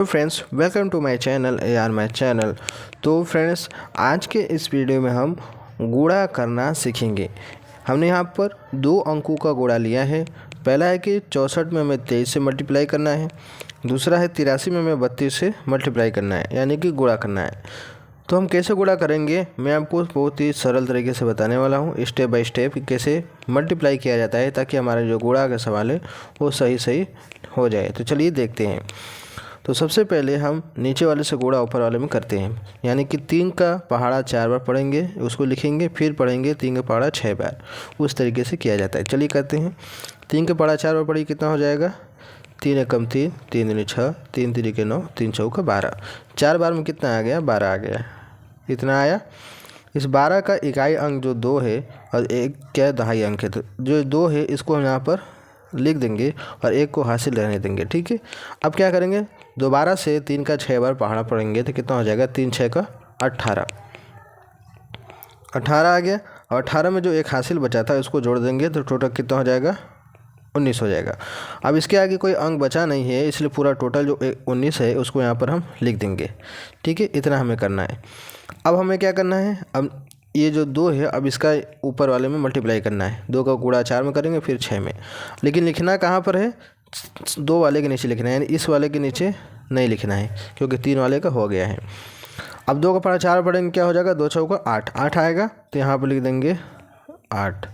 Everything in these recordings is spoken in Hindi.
Friends, welcome to my channel my channel. तो फ्रेंड्स, आज के इस वीडियो में हम गुणा करना सीखेंगे। हमने यहाँ पर दो अंकों का गुणा लिया है। पहला है कि 64 में हमें 23 से मल्टीप्लाई करना है। दूसरा है 83 में हमें 32 से मल्टीप्लाई करना है, यानी कि गुणा करना है। तो हम कैसे गुणा करेंगे, मैं आपको बहुत ही सरल तरीके से बताने वाला हूँ, स्टेप बाय स्टेप कैसे मल्टीप्लाई किया जाता है, ताकि हमारा जो गुणा का सवाल है वो सही हो जाए। तो चलिए देखते हैं। तो सबसे पहले हम नीचे वाले से गुणा ऊपर वाले में करते हैं, यानी कि 3 का पहाड़ा 4 बार पढ़ेंगे, उसको लिखेंगे, फिर पढ़ेंगे 3 का पहाड़ा 6 बार। उस तरीके से किया जाता है। चलिए करते हैं। 3 का पहाड़ा 4 बार पढ़िए, कितना हो जाएगा? 3 एकम 3, 3 दूनी 6, 3 तिरिके 9, 3 चौका 12। 4 बार में कितना आ गया? 12 आ गया। इतना आया। इस 12 का इकाई अंक जो 2 है और एक क्या दहाई अंक है, तो जो 2 है इसको हम यहाँ पर लिख देंगे और एक को हासिल रहने देंगे। ठीक है। अब क्या करेंगे, दोबारा से 3 का 6 बार पहाड़ा पढ़ेंगे तो कितना हो जाएगा? 3 6 का 18। 18 आ गया। और 18 में जो एक हासिल बचा था उसको जोड़ देंगे तो टोटल कितना हो जाएगा? 19 हो जाएगा। अब इसके आगे कोई अंक बचा नहीं है, इसलिए पूरा टोटल जो 19 है उसको यहाँ पर हम लिख देंगे। ठीक है, इतना हमें करना है। अब हमें क्या करना है, अब ये जो 2 है, अब इसका ऊपर वाले में मल्टीप्लाई करना है। 2 का गुणा 4 में करेंगे, फिर 6 में। लेकिन लिखना कहाँ पर है? 2 वाले के नीचे लिखना है, यानी इस वाले के नीचे नहीं लिखना है, क्योंकि 3 वाले का हो गया है। अब 2 का पहाड़ा 4 पढ़ेंगे, क्या हो जाएगा? 2 चौका 8, 8 आएगा तो यहाँ पर लिख देंगे 8।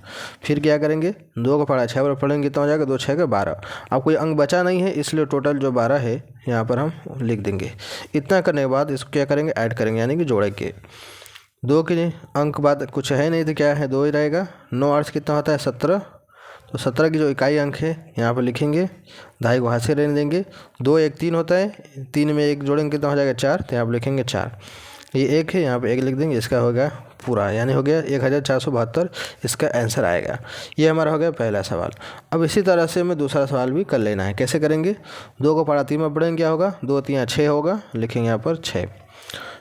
फिर क्या करेंगे, 2 का पहाड़ा 6 बार पढ़ेंगे तो हो जाएगा 2 6 का 12। अब कोई अंक बचा नहीं है, इसलिए टोटल जो 12 है यहाँ पर हम लिख देंगे। इतना करने के बाद इसको क्या करेंगे? ऐड करेंगे, यानी कि जोड़ेंगे। 2 के अंक बाद कुछ है नहीं तो क्या है? 2 ही रहेगा। 9 8 कितना होता है? 17। तो 17 की जो इकाई अंक है यहाँ पर लिखेंगे, दहाई को हासिल रहने देंगे। 2 1 3 होता है, 3 में 1 जोड़ेंगे कितना हो जाएगा? 4। तो यहाँ पर लिखेंगे 4। ये 1 है, यहाँ पर 1 लिख देंगे। इसका हो गया पूरा, यानी हो गया 1472। इसका आंसर आएगा। ये हमारा हो गया पहला सवाल। अब इसी तरह से हमें दूसरा सवाल भी कर लेना है। कैसे करेंगे? 2 का पहाड़ा 3 में पढ़ेंगे, क्या होगा? 2 3 6 होगा, लिखेंगे यहाँ पर 6।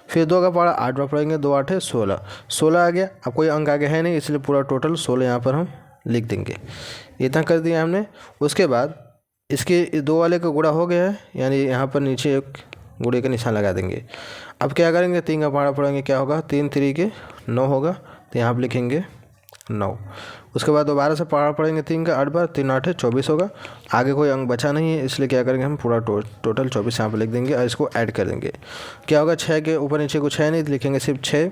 फिर 2 का पहाड़ा 8 बार पढ़ेंगे, 2 8 है 16। 16 आ गया। अब कोई अंक आगे है नहीं, इसलिए पूरा टोटल 16 यहाँ पर हम लिख देंगे। इतना कर दिया हमने। उसके बाद इसके 2 वाले का गुणा हो गया है, यानी यहाँ पर नीचे एक गुणे का निशान लगा देंगे। अब क्या करेंगे, 3 का पहाड़ा पढ़ेंगे, क्या होगा? 3 3 9 होगा, तो यहाँ पर लिखेंगे 9। उसके बाद दोबारा से पहाड़ा पढ़ेंगे 3 का 8 बार, 3 8 है 24 होगा। आगे कोई अंक बचा नहीं है, इसलिए क्या करेंगे, हम पूरा टोटल 24 यहाँ पर लिख देंगे और इसको ऐड कर देंगे। क्या होगा? 6 के ऊपर नीचे कुछ है नहीं, तो लिखेंगे सिर्फ 6।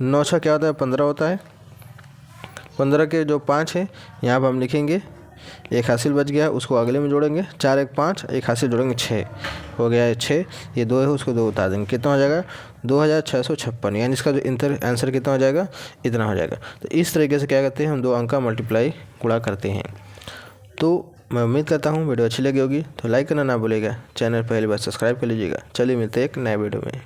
9 6 क्या होता है? 15 होता है। 15 के जो 5 है यहाँ पर हम लिखेंगे, एक हासिल बच गया है, उसको अगले में जोड़ेंगे। 4 1 5, एक हासिल जोड़ेंगे 6, हो गया है 6। ये 2 है, उसको 2 उतार देंगे, कितना हो जाएगा? 2656, यानी इसका जो आंसर कितना हो जाएगा? इतना हो जाएगा। तो इस तरीके से क्या करते हैं, हम 2 अंक का मल्टीप्लाई गुणा करते हैं। तो मैं उम्मीद करता हूँ वीडियो अच्छी लगी होगी, तो लाइक करना ना भूलिएगा। चैनल पहली बार सब्सक्राइब कर लीजिएगा। चलिए मिलते हैं एक नए वीडियो में।